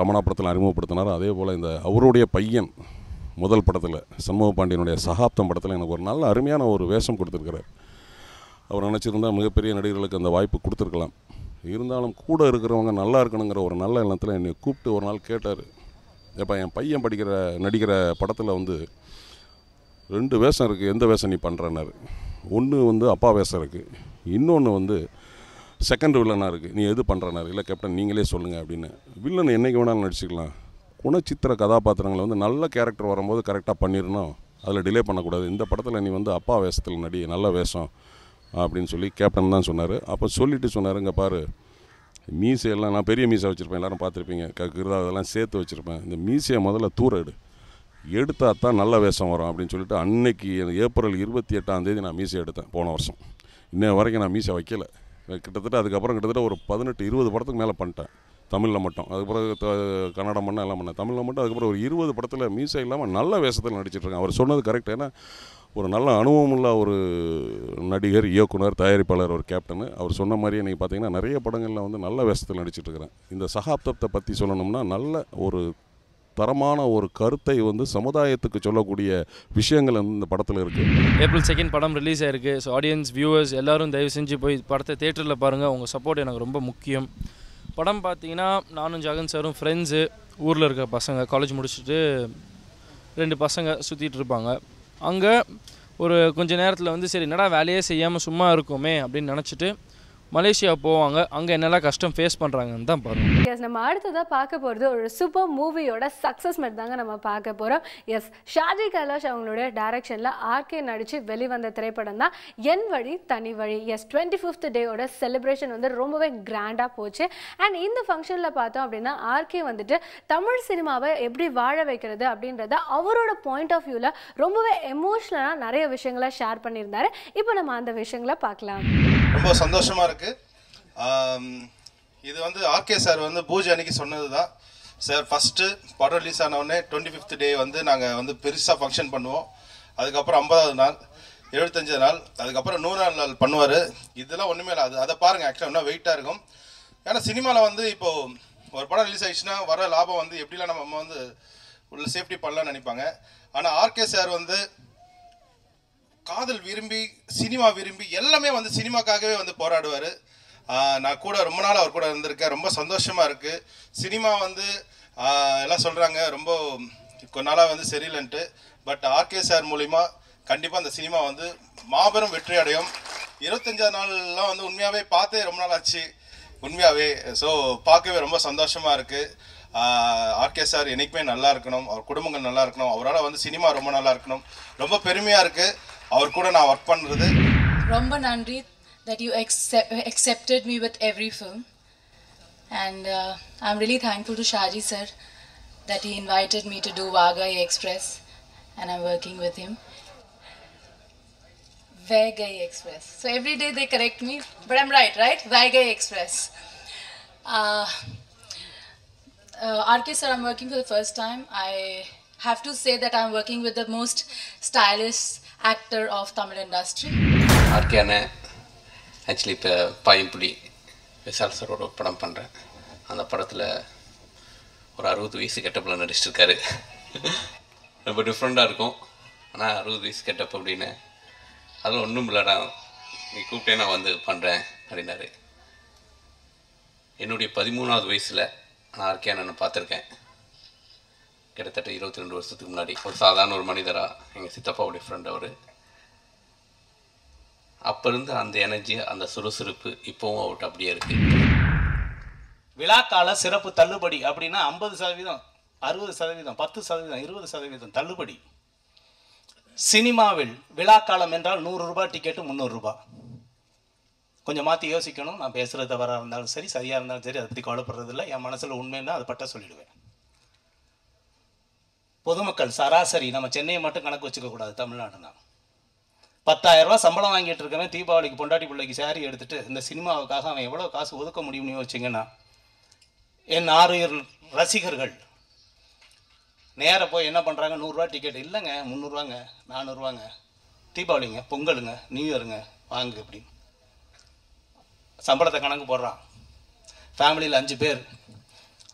[SPEAKER 10] ரமணா படத்தில் அறிமுகப்படுத்தினாரோ, அதே போல் இந்த அவருடைய பையன் முதல் படத்தில் சண்முக பாண்டியனுடைய சகாப்தம் படத்தில் எனக்கு ஒரு நல்ல அருமையான ஒரு வேஷம் கொடுத்துருக்கிறார். அவர் நினச்சிருந்தால் மிகப்பெரிய நடிகர்களுக்கு அந்த வாய்ப்பு கொடுத்துருக்கலாம். இருந்தாலும் கூட இருக்கிறவங்க நல்லா இருக்கணுங்கிற ஒரு நல்ல எண்ணத்தில் என்னை கூப்பிட்டு ஒரு நாள் கேட்டார், எப்போ என் பையன் நடிக்கிற படத்தில் வந்து 2 வேஷம் இருக்குது, எந்த வேஷம் நீ பண்ணுறன்னாரு. ஒன்று வந்து அப்பா வேஷம் இருக்குது, இன்னொன்று வந்து செகண்ட் வில்லனாக இருக்குது, நீ எது பண்ணுறனாரு. இல்லை கேப்டன் நீங்களே சொல்லுங்கள் அப்படின்னு. வில்லன் என்றைக்கு வேணாலும் நடிச்சுக்கலாம். குணச்சித்திர கதாபாத்திரங்களை வந்து நல்ல கேரக்டர் வரும்போது கரெக்டாக பண்ணிடணும், அதில் டிலே பண்ணக்கூடாது. இந்த படத்தில் நீ வந்து அப்பா வேஷத்தில் நடி, நல்ல வேஷம் அப்படின்னு சொல்லி கேப்டன் தான் சொன்னார். அப்போ சொல்லிவிட்டு சொன்னார், இங்கே பாரு மீசையெல்லாம் நான் பெரிய மீசை வச்சுருப்பேன், எல்லோரும் பார்த்துருப்பீங்க, கிருதா அதெல்லாம் சேர்த்து வச்சுருப்பேன், இந்த மீசையை முதல்ல தூர எடுத்தால் தான் நல்ல வேஷம் வரும் அப்படின்னு சொல்லிட்டு அன்னைக்கு ஏப்ரல் 28 நான் மீசை எடுத்தேன். போன வருஷம் இன்ன வரைக்கும் நான் மீசை வைக்கலை. கிட்டத்தட்ட அதுக்கப்புறம் கிட்டத்தட்ட ஒரு 18-20 படத்துக்கு மேலே பண்ணிட்டேன் தமிழில் மட்டும். அதுக்கப்புறம் கன்னடம் பண்ண எல்லாம் பண்ணேன். தமிழில் மட்டும் அதுக்கப்புறம் ஒரு 20 படத்தில் மீசை இல்லாமல் நல்ல வேஷத்தில் நடிச்சிட்ருக்கேன். அவர் சொன்னது கரெக்ட். ஏன்னா ஒரு நல்ல அனுபவமுள்ள ஒரு நடிகர், இயக்குனர், தயாரிப்பாளர், ஒரு கேப்டன். அவர் சொன்ன மாதிரியே நீங்கள் பார்த்தீங்கன்னா நிறைய படங்களில் வந்து நல்ல வேஷத்தில் நடிச்சிட்ருக்கிறேன். இந்த சகாப்தத்தை பற்றி சொல்லணும்னா நல்ல ஒரு தரமான ஒரு கருத்தை வந்து சமுதாயத்துக்கு சொல்லக்கூடிய விஷயங்கள் வந்து இந்த படத்தில் இருக்குது.
[SPEAKER 11] ஏப்ரல் 2 படம் ரிலீஸ் ஆகிருக்கு. ஸோ ஆடியன்ஸ், வியூவர்ஸ் எல்லோரும் தயவு செஞ்சு போய் படத்தை தேட்டரில் பாருங்கள். உங்கள் சப்போர்ட் எனக்கு ரொம்ப முக்கியம். படம் பார்த்தீங்கன்னா நானும் ஜகன் சாரும் ஃப்ரெண்ட்ஸு, ஊரில் இருக்க பசங்க, காலேஜ் முடிச்சுட்டு 2 பசங்க சுற்றிட்டு இருப்பாங்க. அங்கே ஒரு கொஞ்ச நேரத்தில் வந்து சரி என்னடா வேலையே செய்யாமல் சும்மா இருக்கோமே அப்படின்னு நினச்சிட்டு மலேசியா போவாங்க. அங்கே என்னெல்லாம் கஷ்டம் ஃபேஸ் பண்ணுறாங்கன்னு தான் பாருங்கள்.
[SPEAKER 1] எஸ், நம்ம அடுத்ததாக பார்க்க போகிறது ஒரு சூப்பர் மூவியோட சக்ஸஸ் மெட் தாங்க நம்ம பார்க்க போகிறோம். எஸ், ஷாஜி கைலாஷ் அவங்களுடைய டைரக்ஷனில் ஆர்கே நடித்து வெளிவந்த திரைப்படம் தான் என் வழி தனி வழி. எஸ், 25th டேயோட செலிப்ரேஷன் வந்து ரொம்பவே கிராண்டாக போச்சு. அண்ட் இந்த ஃபங்க்ஷனில் பார்த்தோம் அப்படின்னா ஆர்கே வந்துட்டு தமிழ் சினிமாவை எப்படி வாழ வைக்கிறது அப்படின்றத அவரோட பாயிண்ட் ஆஃப் வியூவில் ரொம்பவே எமோஷ்னலாக நிறைய விஷயங்களை ஷேர் பண்ணியிருந்தாரு. இப்போ நம்ம அந்த விஷயங்களை பார்க்கலாம்.
[SPEAKER 12] ரொம்ப சந்தோஷமாக இருக்குது. இது வந்து ஆர்கே சார் வந்து பூஜை அன்னைக்கு சொன்னது தான். சார் ஃபஸ்ட்டு படம் ரிலீஸ் ஆனவுடனே 25th டே வந்து நாங்கள் வந்து பெருசாக ஃபங்க்ஷன் பண்ணுவோம். அதுக்கப்புறம் 50வது நாள், 75வது நாள், அதுக்கப்புறம் 100வது நாள் பண்ணுவார். இதெல்லாம் ஒன்றுமே இல்லை. அதை பாருங்கள், ஆக்சுவலாக இன்னும் வெயிட்டாக இருக்கும். ஏன்னா சினிமாவில் வந்து இப்போது ஒரு படம் ரிலீஸ் ஆகிடுச்சுன்னா வர லாபம் வந்து எப்படிலாம் நம்ம வந்து உள்ள சேஃப்டி பண்ணலாம்னு நினைப்பாங்க. ஆனால் ஆர்கே சார் வந்து காதல் விரும்பி, சினிமா விரும்பி, எல்லாமே வந்து சினிமாக்காகவே வந்து போராடுவார். நான் கூட ரொம்ப நாள் அவர் கூட இருந்திருக்கேன். ரொம்ப சந்தோஷமாக இருக்குது. சினிமா வந்து எல்லாம் சொல்கிறாங்க ரொம்ப கொஞ்ச நாளாக வந்து சரியில்லைன்ட்டு. பட் ஆர்கே சார் மூலிமா கண்டிப்பாக அந்த சினிமா வந்து மாபெரும் வெற்றி அடையும். 25வது நாள்லாம் வந்து உண்மையாகவே பார்த்தே ரொம்ப நாள் ஆச்சு உண்மையாகவே. ஸோ பார்க்கவே ரொம்ப சந்தோஷமாக இருக்குது. ஆர்கே சார் என்றைக்குமே நல்லா இருக்கணும், அவர் குடும்பங்கள் நல்லா இருக்கணும், அவரால் வந்து சினிமா ரொம்ப நல்லா இருக்கணும். ரொம்ப பெருமையாக இருக்குது அவர் கூட நான் ஒர்க் பண்ணுறது.
[SPEAKER 13] ரொம்ப நன்றி that you accepted me with every film, and I'm really thankful to Shaji sir that he invited me to do Vagai Express, and I'm working with him. Vagai Express, so every day they correct me, but I'm right? Vagai Express. RK sir, I'm working for the first time. I have to say that I'm working with the most stylish actor of Tamil industry.
[SPEAKER 14] RK அண்ணன் actually இப்போ பாயம்புலி விசால் சாரோட படம் பண்ணுறேன். அந்த படத்தில் ஒரு 60 வயசு கெட்டப்பில் நடிச்சிருக்காரு. ரொம்ப டிஃப்ரெண்ட்டாக இருக்கும். ஆனால் 60 வயசு கெட்டப் அப்படின்னு அதில் ஒன்றும் இல்லைடா, நீ கூப்பிட்டே நான் வந்து பண்ணுறேன் அப்படின்னாரு. என்னுடைய 13வது வயசில் நான் ஆர்கே அண்ணனை பார்த்துருக்கேன். கிட்டத்தட்ட 22 வருஷத்துக்கு முன்னாடி ஒரு சாதாரண ஒரு மனிதராக, எங்கள் சித்தப்பாவுடைய ஃப்ரெண்ட் அவர். அப்போ இருந்து அந்த எனர்ஜி, அந்த சுறுசுறுப்பு இப்போவும் அவர்கிட்ட அப்படியே இருக்குது.
[SPEAKER 15] விழாக்கால சிறப்பு தள்ளுபடி அப்படின்னா 50%, 60%, 10%, 20% தள்ளுபடி. சினிமாவில் விழாக்காலம் என்றால் 100 ரூபாய் டிக்கெட்டு 300 ரூபாய். கொஞ்சம் மாற்றி யோசிக்கணும். நான் பேசுகிறது தவறாக இருந்தாலும் சரி, சரியாக இருந்தாலும் சரி, அதை பற்றி கவலைப்படுறதில்லை. என் மனசில் உண்மைன்னா அதை பட்ட சொல்லிவிடுவேன். பொதுமக்கள் சராசரி நம்ம சென்னையை மட்டும் கணக்கு வச்சுக்கக்கூடாது. தமிழ்நாடுனா 10,000 ரூபா சம்பளம் வாங்கிட்டு இருக்கவன் தீபாவளிக்கு பொண்டாட்டி பிள்ளைக்கு சேரீ எடுத்துகிட்டு இந்த சினிமாவுக்காக அவன் எவ்வளோ காசு ஒதுக்க முடியும்னு யோசிச்சிங்கன்னா, என் 6 ரசிகர்கள் நேராக போய் என்ன பண்ணுறாங்க, 100 ரூபா டிக்கெட் இல்லைங்க, 300 ரூபாங்க, 400 ரூபாங்க, தீபாவளிங்க, பொங்கலுங்க, நியூ இயருங்க, வாங்க அப்படின்னு சம்பளத்தை கணக்கு போடுறான். ஃபேமிலியில் 5 பேர்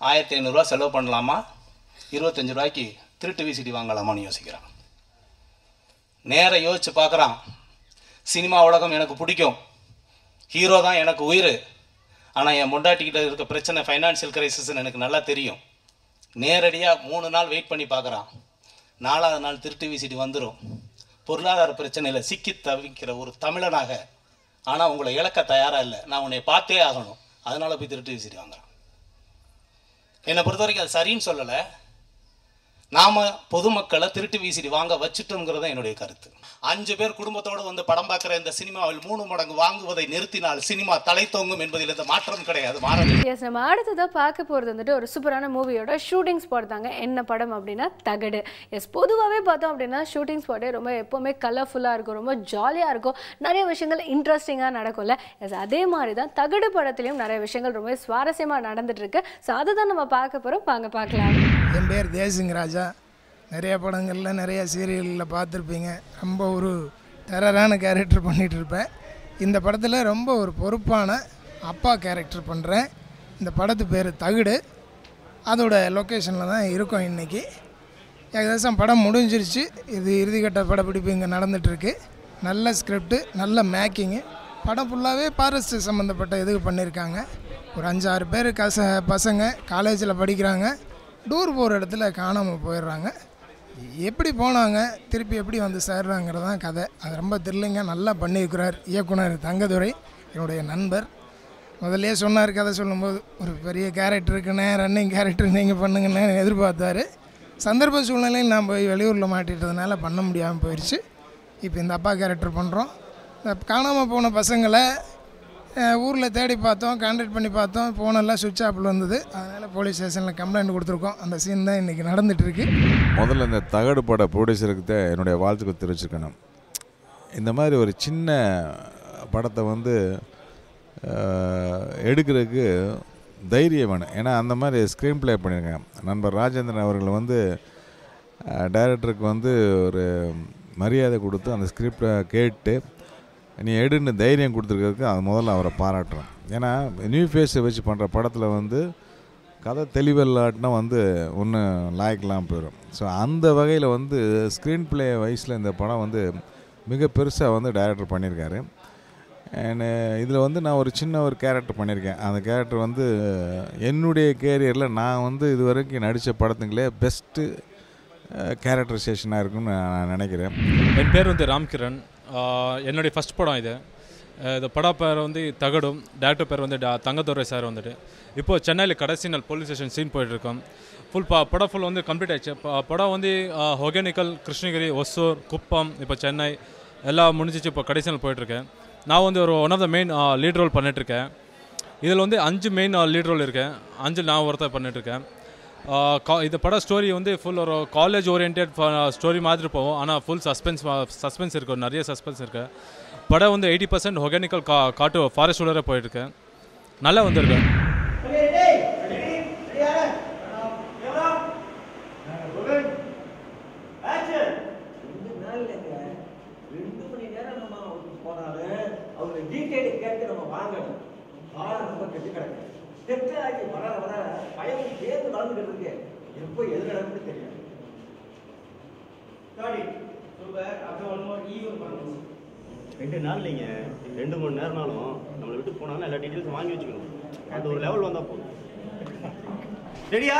[SPEAKER 15] 1500 ரூபா செலவு பண்ணலாமா, 25 ரூபாய்க்கு திருட்டு விசிடி வாங்கலாமான்னு யோசிக்கிறான். நேராக யோசிச்சு பார்க்குறான், சினிமா உலகம் எனக்கு பிடிக்கும், ஹீரோ தான் எனக்கு உயிர், ஆனால் என் பொண்டாட்டிக்கிட்ட இருக்க பிரச்சனை ஃபைனான்சியல் கிரைசிஸ்ன்னு எனக்கு நல்லா தெரியும். நேரடியாக 3 நாள் வெயிட் பண்ணி பார்க்குறான். 4வது நாள் திருட்டு விசிடி வந்துடும். பொருளாதார பிரச்சனையில் சிக்கி தவிக்கிற ஒரு தமிழனாக ஆனால் உங்களை இழக்க தயாராக இல்லை, நான் உன்னை பார்த்தே ஆகணும், அதனால போய் திருட்டு விசிறி வாங்குறேன். என்னை பொறுத்த வரைக்கும் அது சரின்னு சொல்லலை. நாம் பொதுமக்களை திருட்டு விசிறி வாங்க வச்சுட்டோங்கிறது தான் என்னுடைய கருத்து. 5 பேர் குடும்பத்தோடு வந்து படம் பார்க்குற இந்த சினிமாவில் 3 மடங்கு வாங்குவதை நிறுத்தினால் சினிமா தலை தொங்கும் என்பதில் எந்த மாற்றம் கிடையாது, மாறவில்லை.
[SPEAKER 1] எஸ், நம்ம அடுத்ததாக பார்க்க போகிறது வந்துட்டு ஒரு சூப்பரான மூவியோட ஷூட்டிங் ஸ்பாட் தாங்க. என்ன படம் அப்படின்னா தகடு. எஸ், பொதுவாகவே பார்த்தோம் அப்படின்னா ஷூட்டிங் ஸ்பாட்டே ரொம்ப எப்போவுமே கலர்ஃபுல்லாக இருக்கும், ரொம்ப ஜாலியாக இருக்கும், நிறைய விஷயங்கள் இன்ட்ரெஸ்டிங்காக நடக்கும்ல. எஸ், அதே மாதிரி தான் தகடு படத்துலையும் நிறைய விஷயங்கள் ரொம்ப சுவாரஸ்யமாக நடந்துட்டுருக்கு. ஸோ அதை தான் நம்ம பார்க்க போகிறோம், வாங்க பார்க்கலாம்.
[SPEAKER 16] என் பேர் தேசிங் ராஜா. நிறைய படங்களில் நிறைய சீரியலில் பார்த்துருப்பீங்க. ரொம்ப ஒரு டெரரான கேரக்டர் பண்ணிகிட்டு இருப்பேன். இந்த படத்தில் ரொம்ப ஒரு பொறுப்பான அப்பா கேரக்டர் பண்ணுறேன். இந்த படத்து பேர் தகடு. அதோட லொக்கேஷனில் தான் இருக்கோம் இன்றைக்கி. ஏகദേശம் படம் முடிஞ்சிருச்சு. இது இறுதிக்கட்ட படப்பிடிப்பு இங்கே நடந்துகிட்ருக்கு. நல்ல ஸ்கிரிப்டு, நல்ல மேக்கிங்கு. படம் ஃபுல்லாகவே ஃபாரஸ்ட் சம்மந்தப்பட்ட இதுக்கு பண்ணியிருக்காங்க. ஒரு 5-6 பேர் பசங்க காலேஜில் படிக்கிறாங்க. டூர் போகிற இடத்துல காணாமல் போயிடுறாங்க. எப்படி போனாங்க, திருப்பி எப்படி வந்து சேர்றாங்கிறது தான் கதை. அது ரொம்ப த்ரில்லிங்காக நல்லா பண்ணியிருக்கிறார் இயக்குனர் தங்கதுரை, என்னுடைய நண்பர். முதல்ல சொன்னார் கதை சொல்லும்போது, ஒரு பெரிய கேரக்டருக்குண்ணே, ரன்னிங் கேரக்டர் நீங்கள் பண்ணுங்கன்னு எதிர்பார்த்தாரு. சந்தர்ப்ப சூழ்நிலையில் நான் போய் வெளியூரில் மாட்டிட்டதுனால பண்ண முடியாமல் போயிடுச்சு. இப்போ இந்த அப்பா கேரக்டர் பண்ணுறோம். இந்த காணாமல் போன பசங்களை ஊரில் தேடி பார்த்தோம், கான்டாக்ட் பண்ணி பார்த்தோம், ஃபோனெல்லாம் சுவிட்ச் ஆஃபில் வந்தது. அதனால் போலீஸ் ஸ்டேஷனில் கம்ப்ளைண்ட் கொடுத்துருக்கோம். அந்த சீன் தான் இன்றைக்கி நடந்துகிட்ருக்கு.
[SPEAKER 17] முதல்ல இந்த தகடு பட ப்ரொடியூசருக்கு தான் என்னுடைய வாழ்த்துக்கள் தெரிவிச்சுக்கணும். இந்த மாதிரி ஒரு சின்ன படத்தை வந்து எடுக்கிறதுக்கு தைரியம் வேணும். ஏன்னா அந்த மாதிரி ஸ்க்ரீன் ப்ளே பண்ணியிருக்கேன். நண்பர் ராஜேந்திரன் அவர்கள் வந்து டைரக்டருக்கு வந்து ஒரு மரியாதை கொடுத்து அந்த ஸ்கிரிப்டை கேட்டு நீ எடுன்னு தைரியம் கொடுத்துருக்கிறதுக்கு அது முதல்ல அவரை பாராட்டுறேன். ஏன்னா நியூ ஃபேஸை வச்சு பண்ணுற படத்தில் வந்து கதை தெளிவில்லாட்டினா வந்து ஒன்று லாய்க்கலாம் போயிடும். ஸோ அந்த வகையில் வந்து ஸ்க்ரீன் ப்ளே வைஸில் இந்த படம் வந்து மிக பெருசாக வந்து டைரக்டர் பண்ணியிருக்காரு. அண்ட் இதில் வந்து நான் ஒரு சின்ன ஒரு கேரக்டர் பண்ணியிருக்கேன். அந்த கேரக்டர் வந்து என்னுடைய கேரியரில் நான் வந்து இது வரைக்கும் நடித்த படத்துங்களே பெஸ்ட்டு கேரக்டரைசேஷனாக இருக்குன்னு நான் நினைக்கிறேன்.
[SPEAKER 18] என் பேர் வந்து ராம்கிரண். என்னுடைய ஃபஸ்ட் படம் இது. இந்த படம் பேர் வந்து தகடும், டேரக்டர் பேர் வந்து தங்கதுரை சார் வந்துட்டு. இப்போது சென்னையில் கடைசி நாள் போலீஸ் ஸ்டேஷன் சீன் போயிட்டுருக்கோம். படம் ஃபுல் வந்து கம்ப்ளீட் ஆகிடுச்சு. படம் வந்து ஒகேனக்கல், கிருஷ்ணகிரி, ஒசூர், குப்பம், இப்போ சென்னை எல்லாம் முடிஞ்சிச்சு. இப்போ கடைசி நாள் போயிட்டுருக்கேன். நான் வந்து ஒரு one of the main lead role பண்ணிகிட்ருக்கேன். இதில் வந்து 5 மெயின் லீட் ரோல் இருக்கேன். 5 நான் ஒருத்தர் பண்ணிகிட்ருக்கேன். இந்த படம் ஸ்டோரி வந்து ஃபுல் ஒரு காலேஜ் ஓரியன்ட் ஸ்டோரி மாதிரி போகும். ஆனால் ஃபுல் சஸ்பென்ஸ் இருக்குது, நிறைய சஸ்பென்ஸ் இருக்குது. படம் வந்து 80% ஒகேனக்கல் காட்டு ஃபாரஸ்ட் உள்ளே போயிட்டுருக்கேன். நல்லா வந்திருக்கு.
[SPEAKER 19] எப்போ எது நடக்குது தெரியும். 2 நாள் இல்லைங்க, 2 மணி நேரம்னாலும் நம்மளை விட்டு போனாலும் எல்லா டீட்டெயில்ஸும் வாங்கி வச்சுக்கணும். அது ஒரு லெவல் வந்தால் போதும். ரெடியா?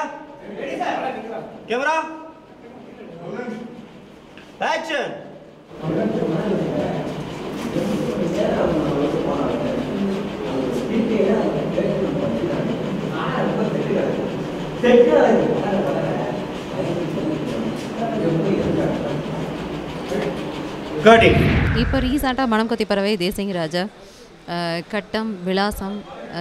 [SPEAKER 19] Camera action.
[SPEAKER 20] இப்போ ரீசெண்டாக மனம் கொத்தி பறவை, தேசிங் ராஜா, கட்டம், விலாசம்,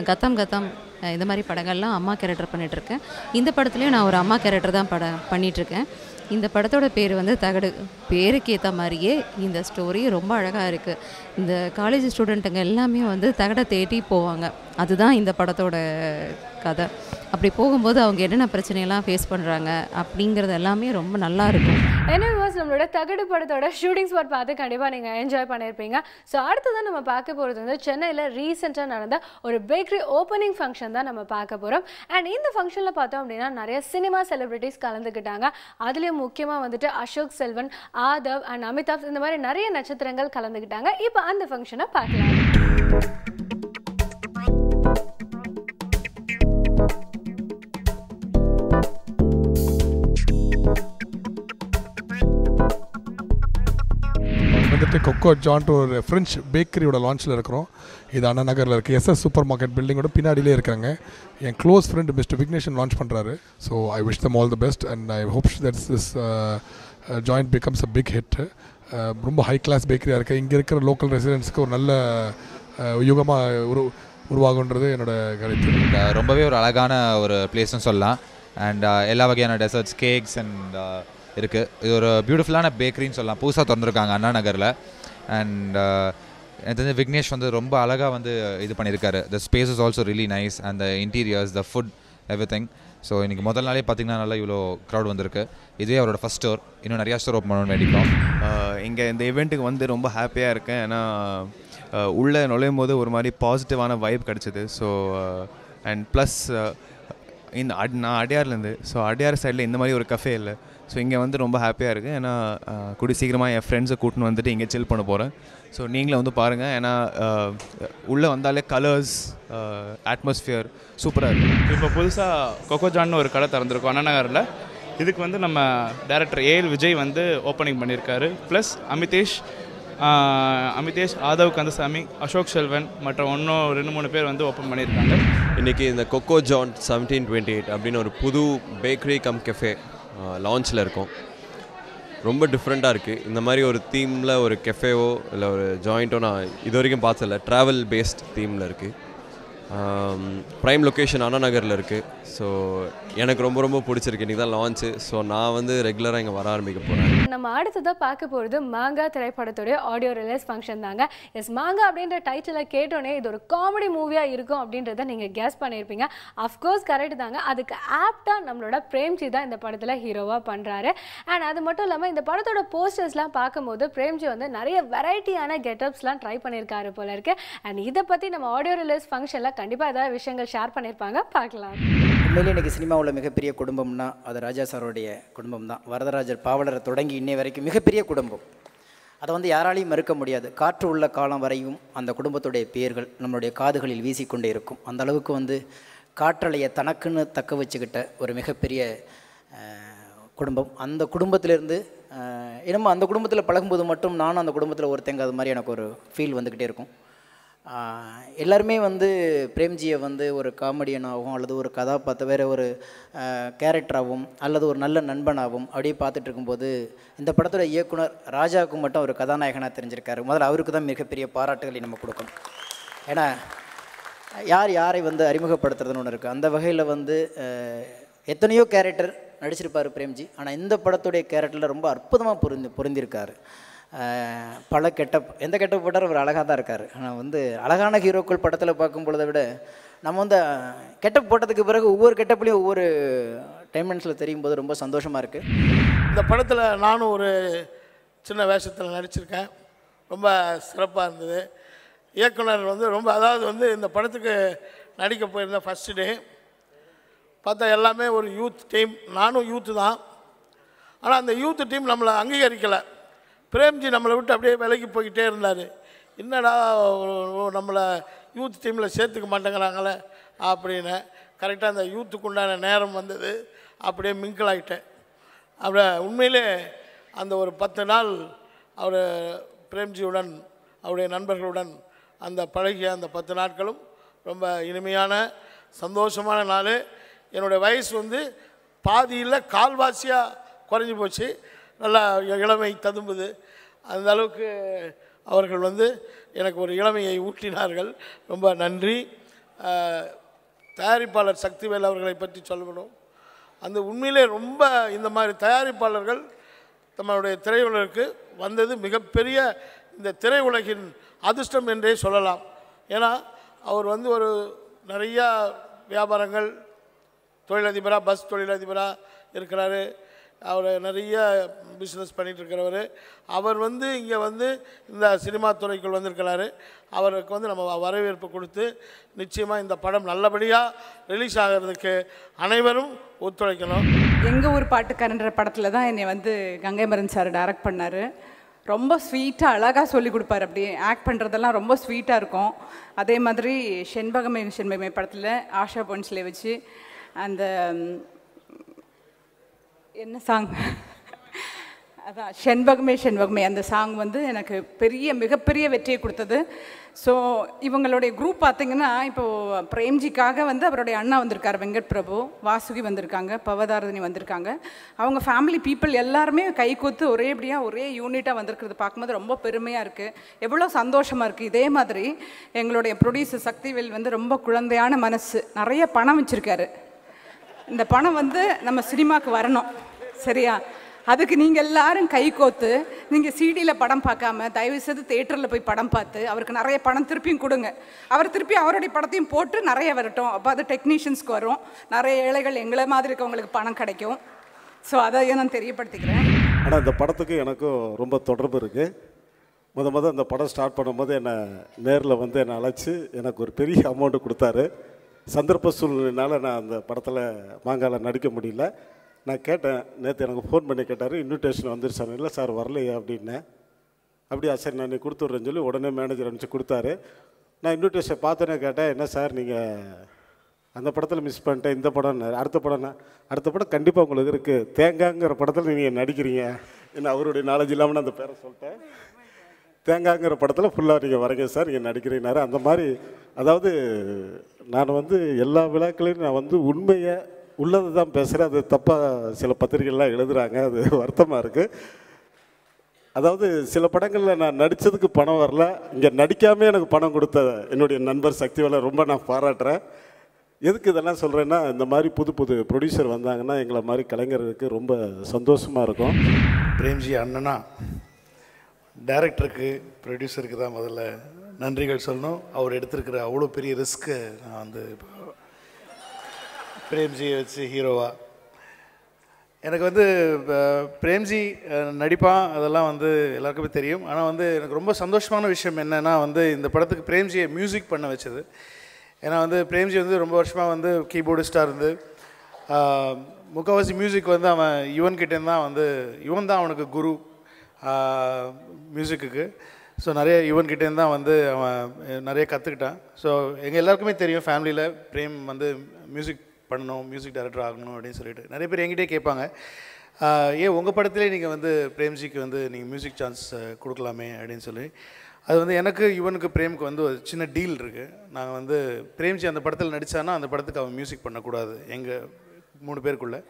[SPEAKER 20] கத்தம் கத்தம் இந்த மாதிரி படங்கள்லாம் அம்மா கேரக்டர் பண்ணிகிட்ருக்கேன். இந்த படத்துலேயும் நான் ஒரு அம்மா கேரக்டர் தான் பண்ணிகிட்ருக்கேன். இந்த படத்தோட பேர் வந்து தகடு. பேருக்கு ஏற்ற மாதிரியே இந்த ஸ்டோரி ரொம்ப அழகாக இருக்குது. இந்த காலேஜ் ஸ்டூடெண்ட்டுங்க எல்லாமே வந்து தகடை தேடி போவாங்க. அதுதான் இந்த படத்தோட கதை. அப்படி போகும்போது அவங்க என்னென்ன பிரச்சனையெல்லாம் ஃபேஸ் பண்ணுறாங்க அப்படிங்கிறது எல்லாமே ரொம்ப நல்லா இருக்கும்.
[SPEAKER 1] எனிவேஸ், நம்மளோட தகடு படத்தோட ஷூட்டிங் ஸ்பாட் பார்த்து கண்டிப்பாக நீங்கள் என்ஜாய் பண்ணியிருப்பீங்க. ஸோ அடுத்ததான் நம்ம பார்க்க போகிறது வந்து சென்னையில் ரீசெண்டாக நடந்த ஒரு பேக்கரி ஓப்பனிங் ஃபங்க்ஷன் தான் நம்ம பார்க்க போகிறோம். அண்ட் இந்த ஃபங்க்ஷனில் பார்த்தோம் அப்படின்னா நிறைய சினிமா செலிபிரிட்டிஸ் கலந்துக்கிட்டாங்க. அதுலேயும் முக்கியமாக வந்துட்டு அசோக் செல்வன், ஆதவ் அண்ட் அமிதாப் இந்த மாதிரி நிறைய நட்சத்திரங்கள் கலந்துக்கிட்டாங்க. இப்போ அந்த ஃபங்க்ஷனை பார்க்கலாம்.
[SPEAKER 21] வந்துட்டு கொக்கோ ஜான்ட்டு ஒரு ஃப்ரெஞ்ச் பேக்கரியோட லான்ச்சில் இருக்கிறோம். இது அண்ணா நகரில் இருக்குது. எஸ்எஸ் சூப்பர் மார்க்கெட் பில்டிங்கோட பின்னாடியிலே இருக்காங்க. என் close friend mister Vigneshan launch பண்ணுறாரு. So I wish them all the best and I hope that this joint becomes a big hit. ரொம்ப ஹை கிளாஸ் பேக்கரியாக இருக்குது. இங்கே இருக்கிற லோக்கல் ரெசிடென்ட்ஸ்க்கு ஒரு நல்ல யுகமாக உருவாகுன்றது என்னோட கருத்து.
[SPEAKER 22] ரொம்பவே ஒரு அழகான ஒரு பிளேஸ்னு சொல்லலாம். அண்ட் எல்லா வகையான டெசர்ட்ஸ், கேக்ஸ் அண்ட் இருக்குது. இது ஒரு பியூட்டிஃபுல்லான பேக்கரின்னு சொல்லலாம். புதுசாக திறந்துருக்காங்க அண்ணா நகரில். அண்ட் எனக்கு தெரிஞ்ச விக்னேஷ் வந்து ரொம்ப அழகாக வந்து இது பண்ணியிருக்காரு. The space is also really nice and the interiors, the food, everything. So இன்றைக்கி முதல் நாளே பார்த்திங்கன்னா நல்லா இவ்வளோ க்ரௌட் வந்திருக்கு. இதுவே அவரோட ஃபஸ்ட் ஸ்டோர். இன்னும் நிறையா ஸ்டோர் ஓப்பன் பண்ணணும்னு வேண்டிக்கிறோம்.
[SPEAKER 23] இங்கே இந்த ஈவெண்ட்டுக்கு வந்து ரொம்ப ஹாப்பியாக இருக்கேன். ஏன்னா உள்ளே நுழையும் போது ஒரு மாதிரி பாசிட்டிவான வைப் கிடச்சிது. ஸோ அண்ட் ப்ளஸ் நான் அடையார்லேருந்து, ஸோ அடையார் சைடில் இந்த மாதிரி ஒரு கஃபே இல்லை. ஸோ இங்கே வந்து ரொம்ப ஹாப்பியாக இருக்குது. ஏன்னா கூடி சீக்கிரமாக என் ஃப்ரெண்ட்ஸை கூட்டின்னு வந்துட்டு இங்கே சில் பண்ண போகிறேன். ஸோ நீங்களும் வந்து பாருங்கள். ஏன்னா உள்ளே வந்தாலே கலர்ஸ், அட்மாஸ்ஃபியர் சூப்பராக இருக்குது.
[SPEAKER 24] இப்போ புதுசாக கொக்கோ ஜான்னு ஒரு கடை திறந்துருக்கோம் அண்ணா நகரில். இதுக்கு வந்து நம்ம டைரக்டர் ஏஎல் விஜய் வந்து ஓப்பனிங் பண்ணியிருக்காரு. ப்ளஸ் அமிதேஷ், ஆதவ் கந்தசாமி, அசோக் செல்வன் மற்றும் இன்னும் 2-3 பேர் வந்து ஓப்பன் பண்ணியிருக்காங்க.
[SPEAKER 25] இன்றைக்கி இந்த கொக்கோ ஜான் 1728 அப்படின்னு ஒரு புது பேக்கரி கம் கெஃபே லான்ச்சில் இருக்கும். ரொம்ப டிஃப்ரெண்ட்டாக இருக்குது. இந்த மாதிரி ஒரு தீமில் ஒரு கெஃபேவோ இல்லை ஒரு ஜாயிண்ட்டோ நான் இது வரைக்கும் பார்த்ததில்ல. ட்ராவல் பேஸ்ட் தீமில் இருக்குது. ப்ரைம் லொக்கேஷன் அண்ணா நகரில் இருக்குது. ஸோ எனக்கு ரொம்ப ரொம்ப பிடிச்சிருக்கு. இன்றைக்கி தான் லான்ச்சு. ஸோ நான் வந்து ரெகுலராக இங்கே வர ஆரம்பிக்க போகிறேன்.
[SPEAKER 1] நம்ம அடுத்ததாக பார்க்க போகிறது மாங்கா திரைப்படத்துடைய ஆடியோ ரிலீஸ் ஃபங்க்ஷன் தாங்க. எஸ், மாங்கா அப்படின்ற டைட்டிலை கேட்டோன்னே இது ஒரு காமெடி மூவியாக இருக்கும் அப்படின்றத நீங்கள் கெஸ் பண்ணியிருப்பீங்க. அஃப்கோர்ஸ் கரெக்ட் தாங்க. அதுக்கு ஆப்டாக நம்மளோட பிரேம்ஜி தான் இந்த படத்தில் ஹீரோவாக பண்ணுறாரு. அண்ட் அது மட்டும் இல்லாமல் இந்த படத்தோட போஸ்டர்ஸ்லாம் பார்க்கும்போது பிரேம்ஜி வந்து நிறைய வெரைட்டியான கெட்டப்ஸ்லாம் ட்ரை பண்ணியிருக்காரு போல இருக்கு. அண்ட் இதை பற்றி நம்ம ஆடியோ ரிலீஸ் ஃபங்க்ஷனில் கண்டிப்பாக ஏதாவது விஷயங்கள் ஷேர் பண்ணியிருப்பாங்க, பார்க்கலாம்.
[SPEAKER 26] உண்மையிலே இன்றைக்கி சினிமாவில் மிகப்பெரிய குடும்பம்னா அது ராஜா சாரோடைய குடும்பம் தான். வரதராஜர் பாவலரை தொடங்கி இன்னை வரைக்கும் மிகப்பெரிய குடும்பம். அதை வந்து யாராலையும் மறுக்க முடியாது. காற்று உள்ள காலம் வரையும் அந்த குடும்பத்துடைய பெயர்கள் நம்மளுடைய காதுகளில் வீசிக்கொண்டே இருக்கும். அந்த அளவுக்கு வந்து காற்றலையை தனக்குன்னு தக்க வச்சுக்கிட்ட ஒரு மிகப்பெரிய குடும்பம். அந்த குடும்பத்திலேருந்து என்னமோ அந்த குடும்பத்தில் பழகும்போது மட்டும் நானும் அந்த குடும்பத்தில் ஒருத்தங்க அது மாதிரி எனக்கு ஒரு ஃபீல் வந்துக்கிட்டே இருக்கும். எல்லாருமே வந்து பிரேம்ஜியை வந்து ஒரு காமெடியனாகவும் அல்லது ஒரு கதாபாத்திர வேறு ஒரு கேரக்டராகவும் அல்லது ஒரு நல்ல நண்பனாகவும் அப்படியே பார்த்துட்டு இருக்கும்போது இந்த படத்தோட இயக்குனர் ராஜாவுக்கு மட்டும் ஒரு கதாநாயகனாக தெரிஞ்சிருக்காரு. முதல்ல அவருக்கு தான் மிகப்பெரிய பாராட்டுகளை நம்ம கொடுக்கணும். ஏன்னா யாரை வந்து அறிமுகப்படுத்துறதுன்னு ஒன்று இருக்குது. அந்த வகையில் வந்து எத்தனையோ கேரக்டர் நடிச்சிருப்பார் பிரேம்ஜி. ஆனால் இந்த படத்துடைய கேரக்டரில் ரொம்ப அற்புதமாக பொருந்திருக்காரு. பல கெட்டப், எந்த கெட்டப் போட்டார் அவர் அழகாக தான் இருக்கார். ஆனால் வந்து அழகான ஹீரோக்கள் படத்தில் பார்க்கும் பொழுதை விட நம்ம வந்து கெட்டப் போட்டதுக்கு பிறகு ஒவ்வொரு கெட்டப்லேயும் ஒவ்வொரு டைமென்ஷனில் தெரியும் போது ரொம்ப சந்தோஷமாக இருக்குது.
[SPEAKER 27] இந்த படத்தில் நானும் ஒரு சின்ன வேஷத்தில் நடிச்சிருக்கேன். ரொம்ப சிறப்பாக இருந்தது. இயக்குனர் வந்து ரொம்ப, அதாவது வந்து இந்த படத்துக்கு நடிக்க போயிருந்த ஃபஸ்ட்டு டே பார்த்தா எல்லாமே ஒரு யூத் டீம். நானும் யூத்து தான். ஆனால் அந்த யூத் டீம் நம்மளை அங்கீகரிக்கலை. பிரேம்ஜி நம்மளை விட்டு அப்படியே விலைக்கு போய்கிட்டே இருந்தார். என்னடா நம்மளை யூத் டீமில் சேர்த்துக்க மாட்டேங்கிறாங்களே அப்படின்னு. கரெக்டாக அந்த யூத்துக்கு உண்டான நேரம் வந்தது. அப்படியே மிங்கிள் ஆகிட்டேன். அப்படியே உண்மையிலே அந்த ஒரு 10 நாள் அவர் பிரேம்ஜியுடன் அவருடைய நண்பர்களுடன் அந்த பழகிய அந்த 10 நாட்களும் ரொம்ப இனிமையான சந்தோஷமான நாள். என்னுடைய வயசு வந்து பாதியில் கால்வாசியாக குறைஞ்சி போச்சு. நல்லா இளமை ததும்புது. அந்த அளவுக்கு அவர்கள் வந்து எனக்கு ஒரு இளமையை ஊட்டினார்கள். ரொம்ப நன்றி. தயாரிப்பாளர் சக்திவேல் அவர்களை பற்றி சொல்லணும். அந்த உண்மையிலே ரொம்ப இந்த மாதிரி தயாரிப்பாளர்கள் நம்மளுடைய திரையுலகிற்கு வந்தது மிகப்பெரிய இந்த திரையுலகின் அதிர்ஷ்டம் என்றே சொல்லலாம். ஏன்னா அவர் வந்து ஒரு நிறையா வியாபாரங்கள் தொழிலதிபராக, பஸ் தொழிலதிபராக இருக்கிறாரு. அவர் நிறைய பிஸ்னஸ் பண்ணிகிட்ருக்கிறவர். அவர் வந்து இங்கே வந்து இந்த சினிமா துறைக்குள் வந்திருக்கிறாரு. அவருக்கு வந்து நம்ம வரவேற்பு கொடுத்து நிச்சயமாக இந்த படம் நல்லபடியாக ரிலீஸ் ஆகிறதுக்கு அனைவரும் ஒத்துழைக்கணும்.
[SPEAKER 28] எங்கள் ஊர் பாட்டுக்காரன்ற படத்தில் தான் என்னை வந்து கங்கைமரன் சார் டைரக்ட் பண்ணார். ரொம்ப ஸ்வீட்டாக அழகாக சொல்லி கொடுப்பார். அப்படியே ஆக்ட் பண்ணுறதெல்லாம் ரொம்ப ஸ்வீட்டாக இருக்கும். அதே மாதிரி செண்பகமே படத்தில் ஆஷா பொன்ஸ்லே வச்சு அந்த என்ன சாங் அதான் செண்பகமே அந்த சாங் வந்து எனக்கு மிகப்பெரிய வெற்றியை கொடுத்தது. ஸோ இவங்களுடைய குரூப் பார்த்திங்கன்னா இப்போது பிரேம்ஜிக்காக வந்து அவருடைய அண்ணா வந்திருக்கார், வெங்கட் பிரபு, வாசுகி வந்திருக்காங்க, பவதாரதினி வந்திருக்காங்க. அவங்க ஃபேமிலி பீப்புள் எல்லாருமே கைகோத்து ஒரே யூனிட்டாக வந்திருக்கிறது பார்க்கும்போது ரொம்ப பெருமையாக இருக்குது, எவ்வளோ சந்தோஷமாக இருக்குது. இதே மாதிரி எங்களுடைய ப்ரொடியூசர் சக்திவேல் வந்து ரொம்ப குழந்தையான மனசு, நிறைய பணம் வச்சுருக்காரு. இந்த பணம் வந்து நம்ம சினிமாவுக்கு வரணும், சரியா? அதுக்கு நீங்கள் எல்லாரும் கை கோத்து நீங்கள் சிடியில் படம் பார்க்காம தயவுசெய்து தேட்டரில் போய் படம் பார்த்து அவருக்கு நிறைய பணம் திருப்பியும் கொடுங்க. அவர் திருப்பி அவருடைய படத்தையும் போட்டு நிறைய வரட்டும். அப்போ அது டெக்னீஷியன்ஸ்க்கு வரும், நிறைய ஏழைகள் எங்களை மாதிரி இருக்கவங்களுக்கு பணம் கிடைக்கும். ஸோ அதை நான் தெரியப்படுத்திக்கிறேன்.
[SPEAKER 2] ஆனால் இந்த படத்துக்கு எனக்கும் ரொம்ப தொடர்பு இருக்குது. முத அந்த படம் ஸ்டார்ட் பண்ணும்போது என்னை நேரில் வந்து என்னை அழைச்சி எனக்கு ஒரு பெரிய அமௌண்ட்டு கொடுத்தாரு. சந்தர்ப்ப சூழ்நிலையினால் நான் அந்த படத்தில் மாங்கால நடிக்க முடியல. நான் கேட்டேன், நேற்று எனக்கு ஃபோன் பண்ணி கேட்டார், இன்விடேஷன் வந்துருச்சார். இல்லை சார் வரலையா அப்படின்னேன். அப்படியா சரி நான் கொடுத்து விட்றேன்னு சொல்லி உடனே மேனேஜர் அனுப்பிச்சு கொடுத்தாரு. நான் இன்விடேஷன் பார்த்தோன்னே கேட்டேன், என்ன சார் நீங்கள் அந்த படத்தில் மிஸ் பண்ணிட்டேன், இந்த படம் அடுத்த படம் கண்டிப்பாக உங்களுக்கு இருக்குது, தேங்காய்ங்கிற படத்தில் நீங்கள் நடிக்கிறீங்க. ஏன்னா அவருடைய நாலேஜ் இல்லாமல் நான் அந்த பேரை சொல்லிட்டேன். தேங்காய்ங்கிற படத்தில் ஃபுல்லாக நீங்கள் வரீங்க சார், நீங்கள் நடிக்கிறீங்கன்னாரு. அந்த மாதிரி அதாவது நான் வந்து எல்லா விழாக்களையும் நான் வந்து உண்மையை உள்ளது தான் பேசுகிறேன். அது தப்பாக சில பத்திரிகைகள்லாம் எழுதுகிறாங்க, அது வருத்தமாக இருக்குது. அதாவது சில படங்களில் நான் நடித்ததுக்கு பணம் வரல, இங்கே நடிக்காமல் எனக்கு பணம் கொடுத்த என்னுடைய நண்பர் சக்திவேலை ரொம்ப நான் பாராட்டுறேன். எதுக்கு இதெல்லாம் சொல்கிறேன்னா, இந்த மாதிரி புது ப்ரொடியூசர் வந்தாங்கன்னா எங்களை மாதிரி கலைஞர்களுக்கு ரொம்ப சந்தோஷமாக இருக்கும்.
[SPEAKER 27] பிரேம்ஜி அண்ணனா டைரக்டருக்கு ப்ரொடியூசருக்கு தான் முதல்ல நன்றிகள் சொல்லணும். அவர் எடுத்திருக்கிற அவ்வளோ பெரிய ரிஸ்க்கு நான் வந்து பிரேம்ஜியை வச்சு ஹீரோவா எனக்கு வந்து பிரேம்ஜி நடிப்பான் அதெல்லாம் வந்து எல்லாருக்குமே தெரியும். ஆனால் வந்து எனக்கு ரொம்ப சந்தோஷமான விஷயம் என்னென்னா வந்து இந்த படத்துக்கு பிரேம்ஜியை மியூசிக் பண்ண வச்சது. ஏன்னா வந்து பிரேம்ஜி வந்து ரொம்ப வருஷமாக வந்து கீபோர்டிஸ்டாக இருந்து முக்கால்வாசி மியூசிக் வந்து அவன் யுவன்கிட்டேருந்து தான் வந்து யுவன் தான் அவனுக்கு குரு மியூசிக்குக்கு. ஸோ நிறைய யுவன்கிட்டேருந்து தான் வந்து அவன் நிறைய கற்றுக்கிட்டான். ஸோ எங்கள் எல்லாருக்குமே தெரியும் ஃபேமிலியில் பிரேம் வந்து மியூசிக் பண்ணணும், மியூசிக் டைரக்டர் ஆகணும் அப்படின்னு சொல்லிட்டு நிறைய பேர் என்கிட்டே கேட்பாங்க, ஏன் உங்கள் படத்துலேயே நீங்கள் வந்து பிரேம்ஜிக்கு வந்து நீங்கள் மியூசிக் சான்ஸ் கொடுக்கலாமே அப்படின்னு சொல்லி. அது வந்து எனக்கு இவனுக்கு பிரேமுக்கு வந்து ஒரு சின்ன டீல் இருக்குது. நாங்கள் வந்து பிரேம்ஜி அந்த படத்தில் நடித்தான்னா அந்த படத்துக்கு அவன் மியூசிக் பண்ணக்கூடாது எங்கள் 3 பேருக்குள்ளே.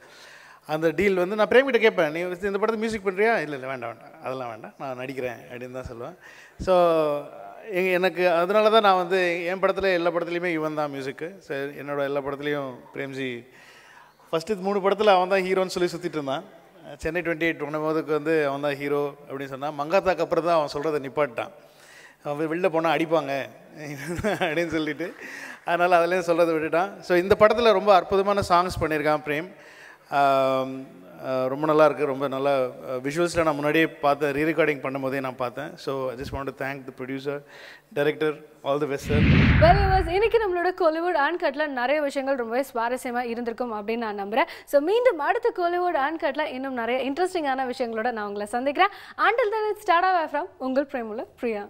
[SPEAKER 27] அந்த டீல் வந்து நான் பிரேம்கிட்ட கேட்பேன், நீ இந்த படத்துக்கு மியூசிக் பண்ணுறியா? இல்லை வேண்டாம் அதெல்லாம் வேண்டாம், நான் நடிக்கிறேன் அப்படின்னு தான் சொல்லுவேன். ஸோ எனக்கு அதனால தான் நான் வந்து என் படத்தில் எல்லா படத்துலையுமே இவன் தான் மியூசிக்கு. சரி, என்னோடய எல்லா படத்துலையும் பிரேம்ஜி ஃபஸ்ட்டு 3 படத்தில் அவன் தான் ஹீரோன்னு சொல்லி சுற்றிட்டு இருந்தான். சென்னை 28 பண்ணும்போதுக்கு வந்து அவன் தான் ஹீரோ அப்படின்னு சொன்னான். மங்காத்தாக்கு அப்புறம் தான் அவன் சொல்கிறத நிப்பாட்டான். அவன் வெளில போனால் அடிப்பாங்க அப்படின்னு சொல்லிட்டு, அதனால் அதுலேயும் சொல்கிறத விட்டுட்டான். ஸோ இந்த படத்தில் ரொம்ப அற்புதமான சாங்ஸ் பண்ணியிருக்கான் பிரேம். ரொம்ப நல்லா இருக்குது, ரொம்ப நல்லா விஷுவல்ஸில் நான் முன்னாடியே பார்த்தேன், ரீரெக்கார்டிங் பண்ணும்போதே நான் பார்த்தேன். So I just want to thank the producer, director, all the best sir.
[SPEAKER 1] Well viewers, இன்னைக்கு நம்மளோட கோலிவுட் அன்கட்டில் நிறைய விஷயங்கள் ரொம்பவே சுவாரஸ்யமாக இருந்திருக்கும் அப்படின்னு நான் நம்புகிறேன். ஸோ மீண்டும் அடுத்த கோலிவுட் அன்கட்டில் இன்னும் நிறைய இன்ட்ரெஸ்டிங்கான விஷயங்களோட நான் உங்களை சந்திக்கிறேன். Until then, it's Tata from உங்கள் பிரேமுல பிரியா.